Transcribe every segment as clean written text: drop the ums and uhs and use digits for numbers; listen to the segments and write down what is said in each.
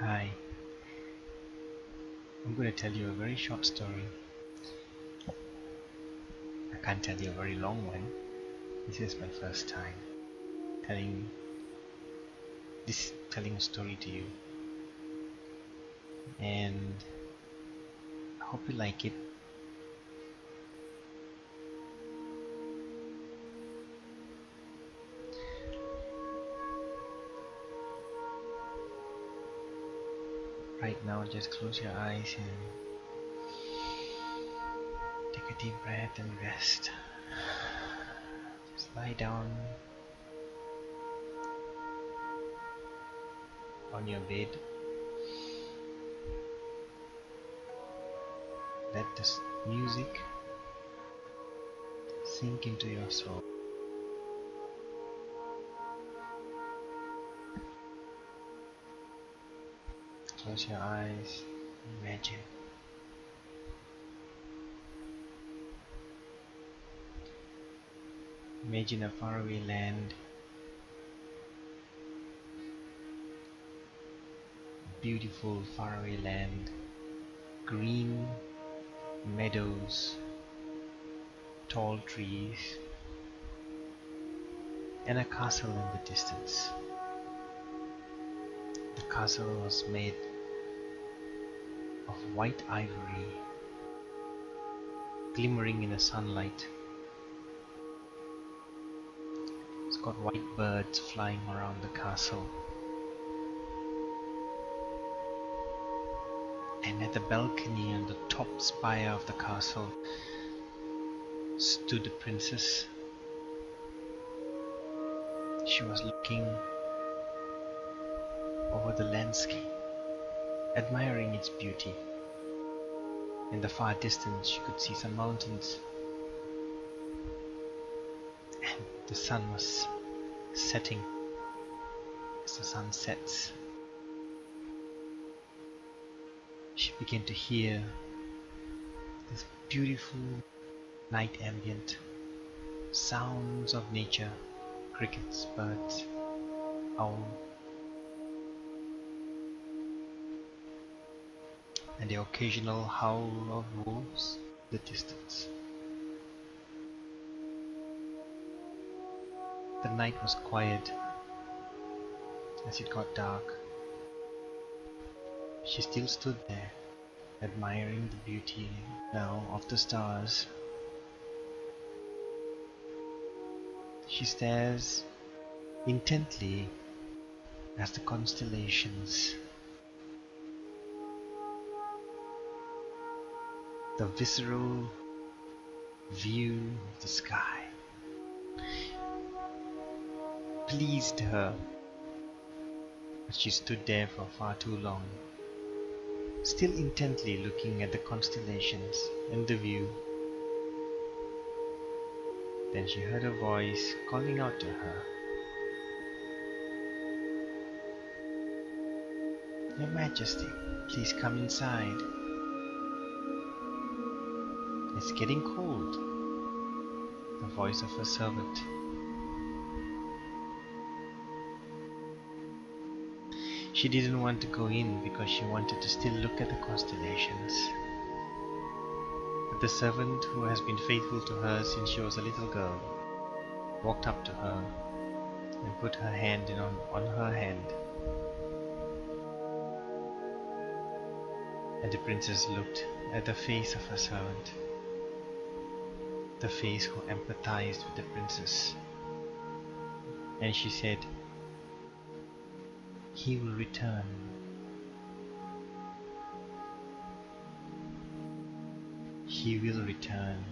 Hi, I'm going to tell you a very short story. I can't tell you a very long one. This is my first time telling telling a story to you, and I hope you like it. Right now, just close your eyes and take a deep breath and rest. Just lie down on your bed. Let this music sink into your soul. Close your eyes. Imagine. Imagine a faraway land. Beautiful faraway land. Green meadows, tall trees, and a castle in the distance. The castle was made of white ivory, glimmering in the sunlight. It's got white birds flying around the castle. And at the balcony on the top spire of the castle stood the princess. She was looking over the landscape, admiring its beauty. In the far distance, she could see some mountains, and the sun was setting. As the sun sets, she began to hear this beautiful night ambient sounds of nature, crickets, birds, owl, and the occasional howl of wolves in the distance. The night was quiet. As it got dark, she still stood there, admiring the beauty now of the stars. She stares intently at the constellations. The visceral view of the sky pleased her, but she stood there for far too long, still intently looking at the constellations and the view. Then she heard a voice calling out to her. "Your Majesty, please come inside. It's getting cold." The voice of a servant. She didn't want to go in because she wanted to still look at the constellations. But the servant, who has been faithful to her since she was a little girl, walked up to her and put her hand on her hand. And the princess looked at the face of her servant, the face who empathized with the princess. And she said, "He will return. He will return."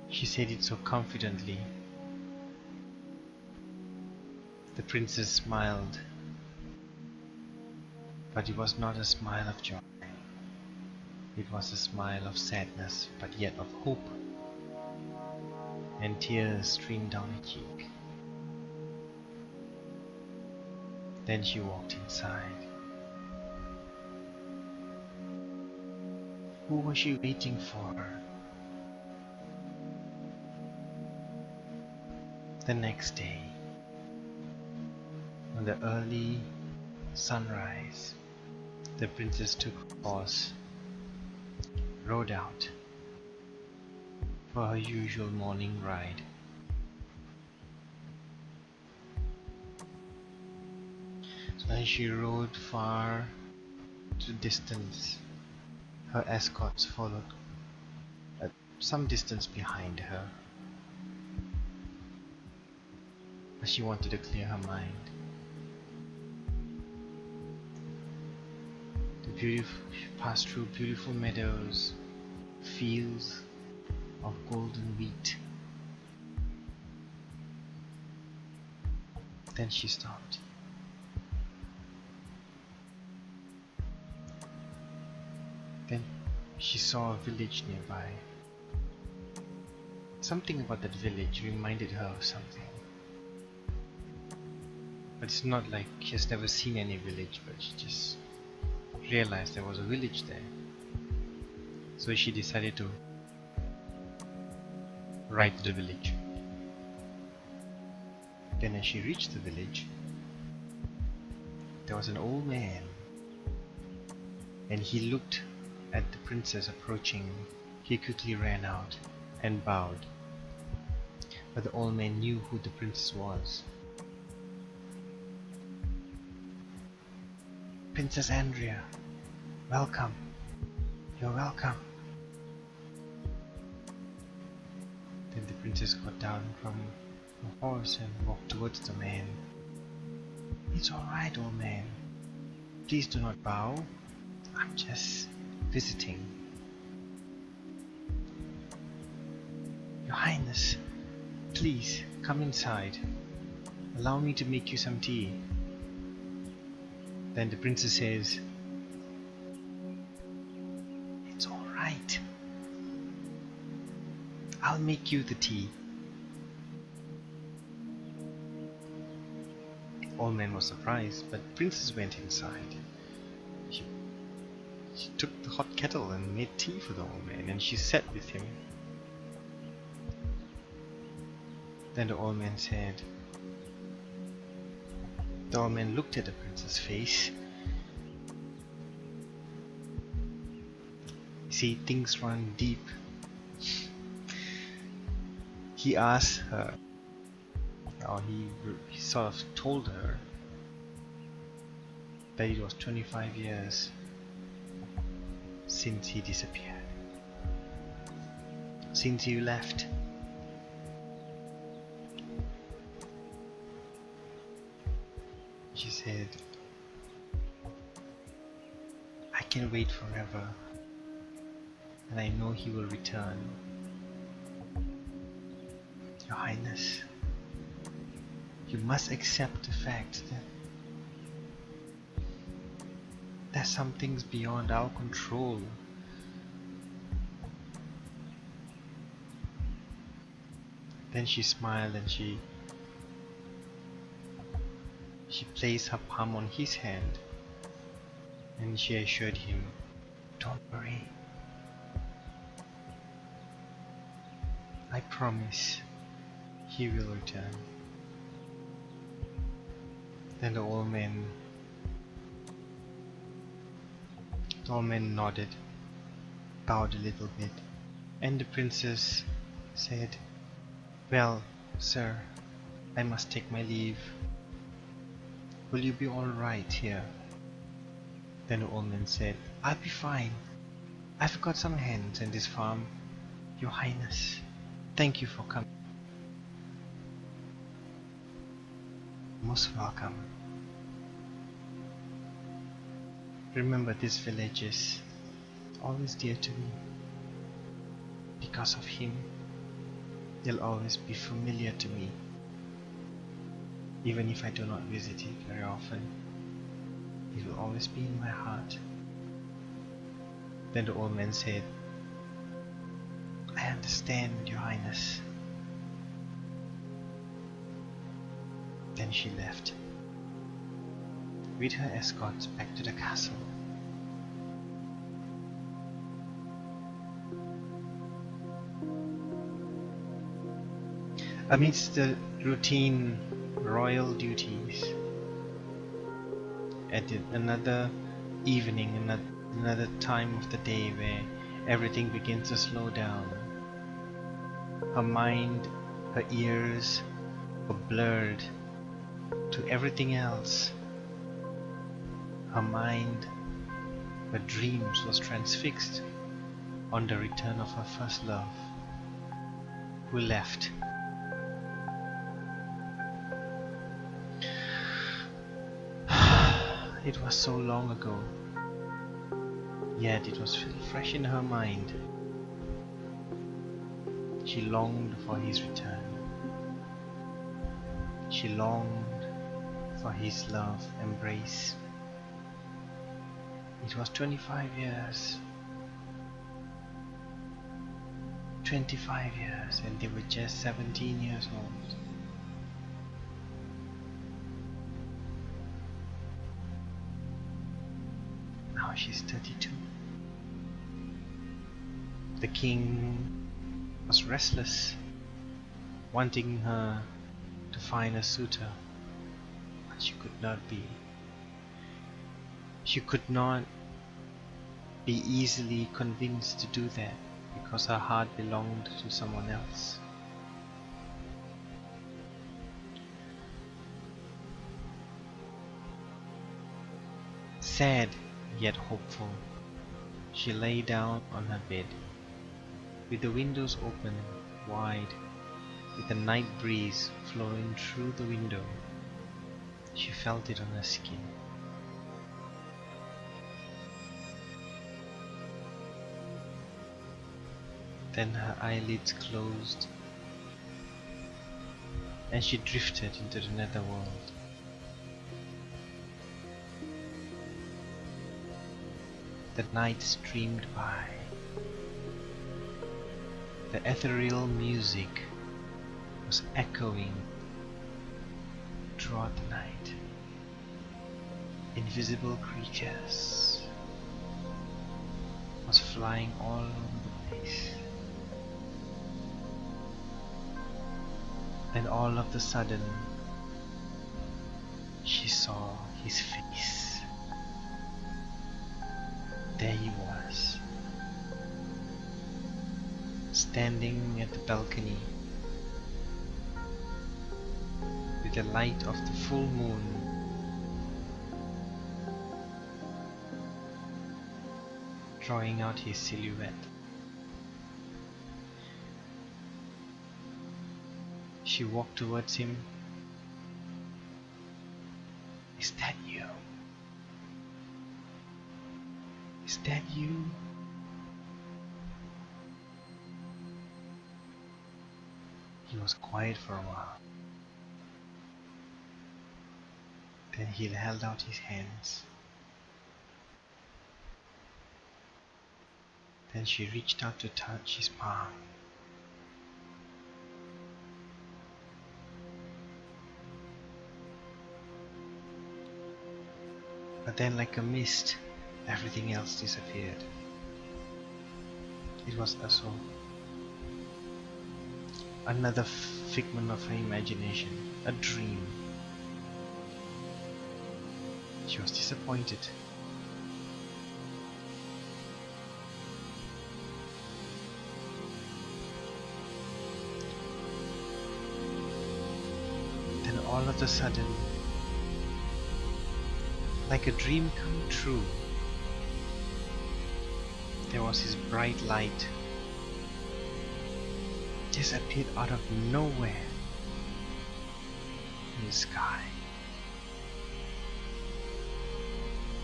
She said it so confidently. The princess smiled, but it was not a smile of joy. It was a smile of sadness, but yet of hope, and tears streamed down her cheek. Then she walked inside. Who was she waiting for? The next day, on the early Sunrise. The princess took a horse, rode out for her usual morning ride. So as she rode far to distance, her escorts followed at some distance behind her, as she wanted to clear her mind. She passed through beautiful meadows, fields of golden wheat. Then she stopped. Then she saw a village nearby. Something about that village reminded her of something. But it's not like she has never seen any village, but she just realized there was a village there. So she decided to ride to the village. Then as she reached the village, there was an old man, and he looked at the princess approaching. He quickly ran out and bowed, but the old man knew who the princess was. Princess Andrea, welcome. You're welcome. Then the princess got down from the horse and walked towards the man. It's all right, old man. Please do not bow. I'm just visiting. Your Highness, please come inside. Allow me to make you some tea. Then the princess says, it's all right. I'll make you the tea. The old man was surprised, but the princess went inside. She took the hot kettle and made tea for the old man, and she sat with him. Then the old man said, the old man looked at the princess's face. You see, things run deep. He asked her, or he sort of told her that it was 25 years since he disappeared, since you left. She said, I can wait forever, and I know he will return. Your Highness, you must accept the fact that there's some things beyond our control. Then she smiled and she placed her palm on his hand, and she assured him, don't worry. I promise he will return. Then the old man nodded, bowed a little bit, and the princess said, well, sir, I must take my leave. Will you be all right here? Then the old man said, I'll be fine. I've got some hens in this farm. Your Highness, thank you for coming. Most welcome. Remember, this village is always dear to me. Because of him, they'll always be familiar to me. Even if I do not visit it very often, it will always be in my heart. Then the old man said, I understand, Your Highness. Then she left, with her escorts back to the castle. Amidst the routine royal duties, Another evening, another time of the day where everything begins to slow down. Her mind, her ears were blurred to everything else. Her mind, her dreams was transfixed on the return of her first love, who left. It was so long ago, yet it was still fresh in her mind. She longed for his return. She longed for his love, embrace. It was 25 years. 25 years, and they were just 17 years old. Now she's 32. The king was restless, wanting her to find a suitor, but she could not be. She could not be easily convinced to do that because her heart belonged to someone else. Sad yet hopeful, she lay down on her bed, with the windows open wide, with the night breeze flowing through the window. She felt it on her skin. Then her eyelids closed, and she drifted into the netherworld. The night streamed by. The ethereal music was echoing throughout the night. Invisible creatures was flying all over the place. Then all of a sudden, she saw his face. There he was, standing at the balcony with the light of the full moon drawing out his silhouette. She walked towards him. "Is that you? Is that you?" He was quiet for a while. Then he held out his hands. Then she reached out to touch his palm. But then, like a mist, everything else disappeared. It was also another figment of her imagination, a dream. She was disappointed. Then all of a sudden, like a dream come true, there was this bright light just appeared out of nowhere in the sky.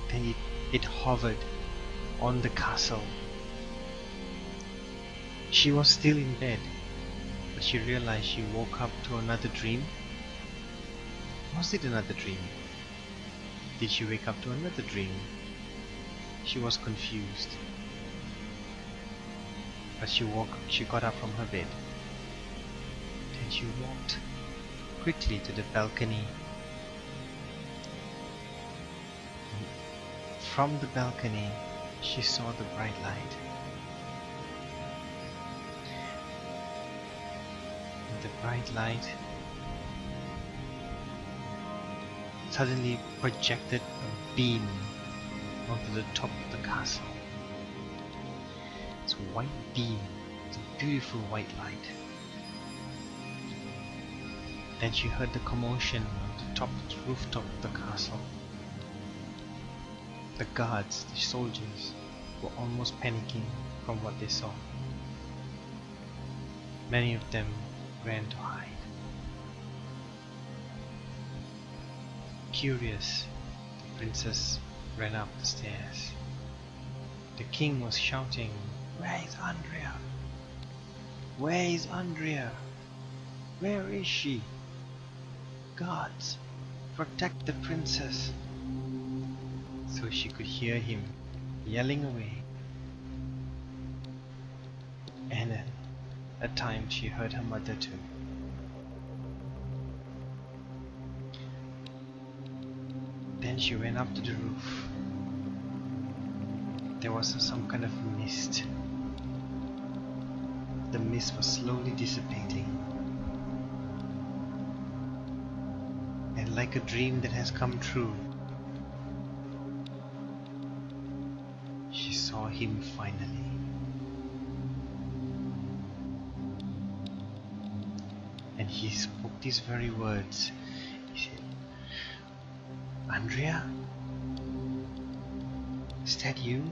Then it hovered on the castle. She was still in bed, but she realized she woke up to another dream. Was it another dream? Did she wake up to another dream? She was confused. But she got up from her bed. Then she walked quickly to the balcony. From the balcony, she saw the bright light. And the bright light suddenly projected a beam onto the top of the castle. It's a white beam, it's a beautiful white light. Then she heard the commotion on the rooftop of the castle. The guards, the soldiers, were almost panicking from what they saw. Many of them ran to hide. Curious, the princess ran up the stairs. The king was shouting, "Where is Andrea? Where is Andrea? Where is she? Guards, protect the princess!" So she could hear him yelling away. And then, at times, she heard her mother too. Then she went up to the roof. There was some kind of mist. The mist was slowly dissipating. And like a dream that has come true, she saw him finally. And he spoke these very words. He said, "Andrea? Is that you?"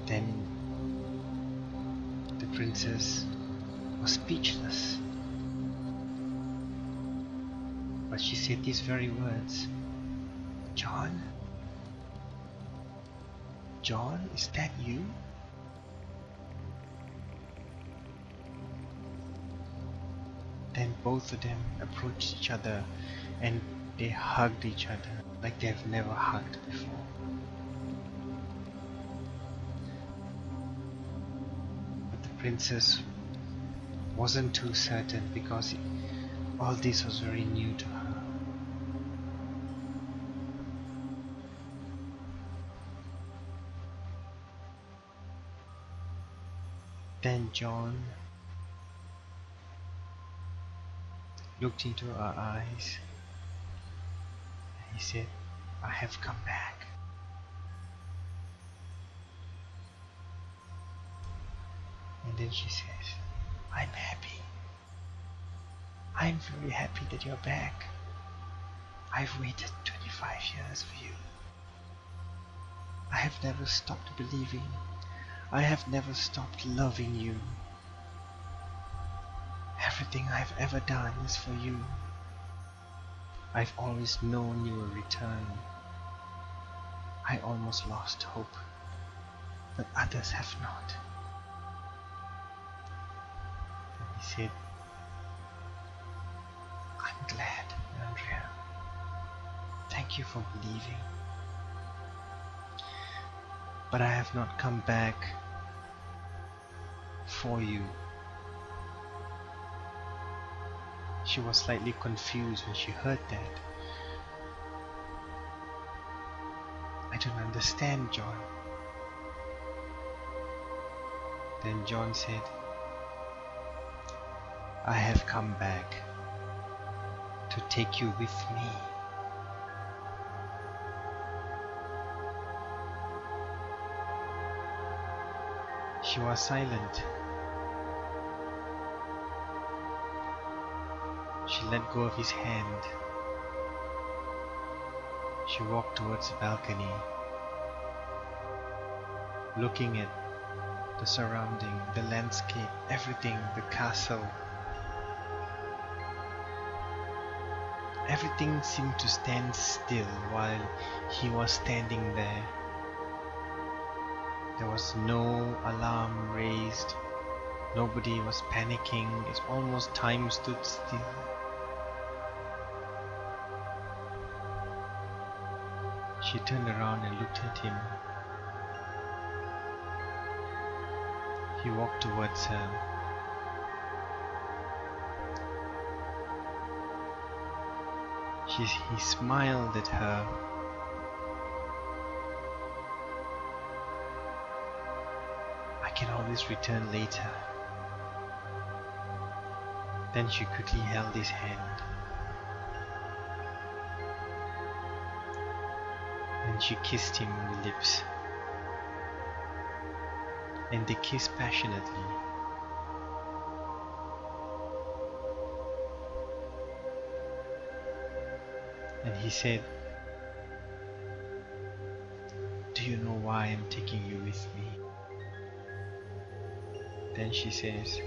Then the princess was speechless. But she said these very words, "John? John, is that you?" Then both of them approached each other and they hugged each other like they've never hugged before. But the princess wasn't too certain because all this was very new to her. Then John looked into her eyes and he said, "I have come back." And then she says, "I'm happy. I'm very happy that you're back. I've waited 25 years for you. I have never stopped believing. I have never stopped loving you. Everything I've ever done is for you. I've always known you will return. I almost lost hope, but others have not." And he said, "I'm glad, Andrea. Thank you for believing. But I have not come back for you." She was slightly confused when she heard that. "I don't understand, John." Then John said, "I have come back to take you with me." She was silent. She let go of his hand. She walked towards the balcony, looking at the surrounding, the landscape, everything, the castle. Everything seemed to stand still while he was standing there. There was no alarm raised. Nobody was panicking. It's almost time stood still. She turned around and looked at him. He walked towards her. He smiled at her. "I can always return later." Then she quickly held his hand. and she kissed him on the lips, and they kissed passionately. And he said, "Do you know why I'm taking you with me?" Then she says,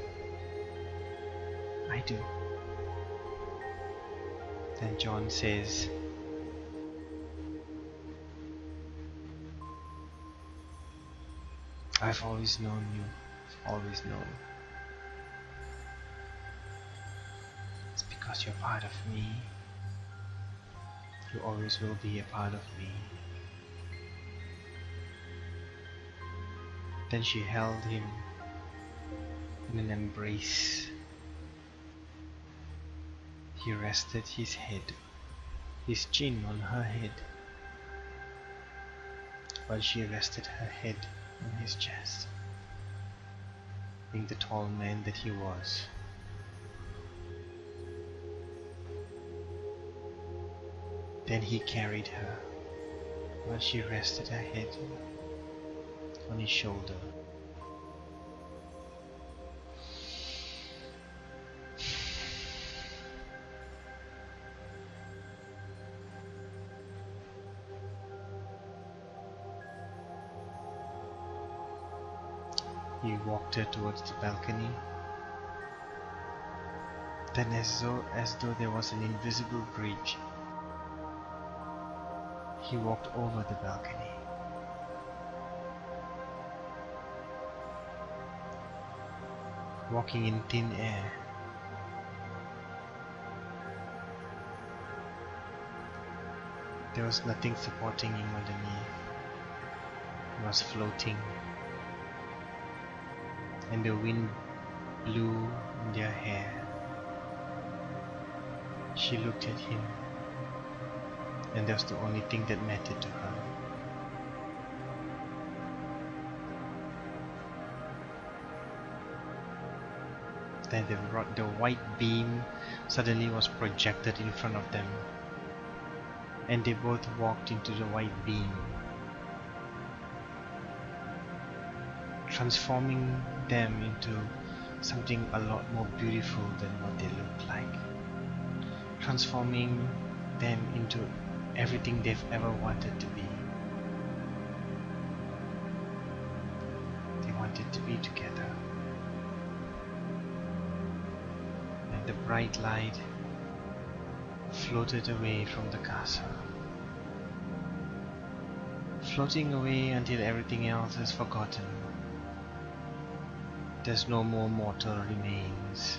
"I do." Then John says, "I've always known you, I've always known. It's because you're part of me. You always will be a part of me." Then she held him in an embrace. He rested his head, his chin on her head, while she rested her head on his chest, being the tall man that he was. Then he carried her, while she rested her head on his shoulder. He walked her towards the balcony. Then as though there was an invisible bridge, he walked over the balcony. Walking in thin air. There was nothing supporting him underneath. He was floating, and the wind blew in their hair. She looked at him, and that was the only thing that mattered to her. Then the white beam suddenly was projected in front of them, and they both walked into the white beam, transforming them into something a lot more beautiful than what they looked like, transforming them into everything they've ever wanted to be. They wanted to be together. And the bright light floated away from the castle, floating away until everything else is forgotten. There's no more mortal remains.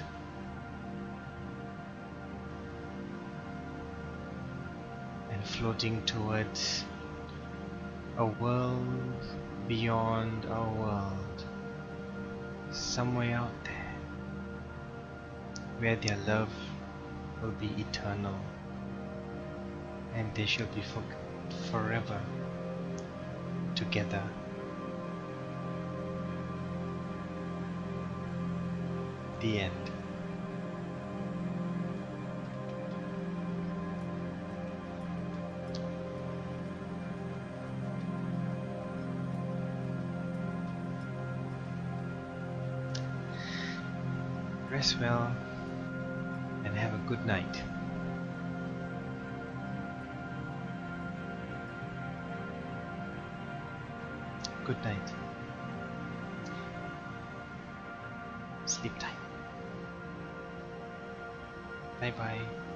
And floating towards a world beyond our world, somewhere out there, where their love will be eternal, and they shall be forever together. The end. Rest well and have a good night. Good night. Sleep tight. Bye bye.